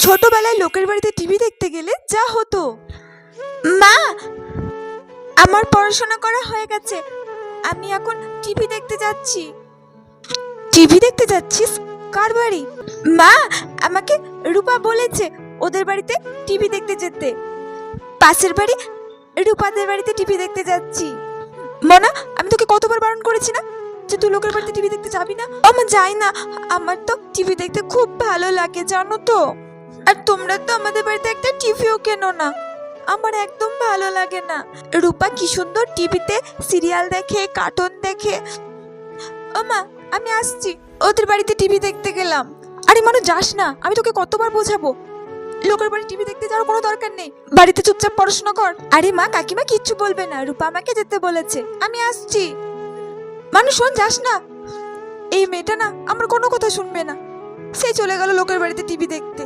ছোটবেলায় লোকের বাড়িতে টিভি দেখতে গেলে যা হতো। মা, আমার পড়াশোনা করা হয়ে গেছে, আমি এখন টিভি দেখতে যাচ্ছি। টিভি দেখতে যাচ্ছিস? কার বাড়ি? মা, আমাকে রূপা বলেছে ওদের বাড়িতে টিভি দেখতে যেতে। পাশের বাড়ি রূপাদের বাড়িতে টিভি দেখতে যাচ্ছি। মনা, আমি তোকে কতবার বারণ করেছি না যে তুই লোকের বাড়িতে টিভি দেখতে যাবি না? আমার যাই না, আমার তো টিভি দেখতে খুব ভালো লাগে জানো তো। আর তোমরা তো আমাদের বাড়িতে একটা টিভিও কেনো না, আমার একদম ভালো লাগে না। রূপা কি সুন্দর টিভিতে সিরিয়াল দেখে, কার্টুন দেখে। ও মা, আমি আসছি, ওদের বাড়িতে টিভি দেখতে গেলাম। আরে মানুষ যাস না, আমি তোকে কতবার বোঝাবো, লোকের বাড়ি টিভি দেখতে যাওয়ার কোনো দরকার নেই, বাড়িতে চুপচাপ পড়াশোনা কর। আরে মা, কাকিমা কিচ্ছু বলবে না, রূপা আমাকে যেতে বলেছে, আমি আসছি। মানুষ শোন, যাস না। এই মেয়েটা না আমার কোনো কথা শুনবে না, সেই চলে গেল লোকের বাড়িতে টিভি দেখতে।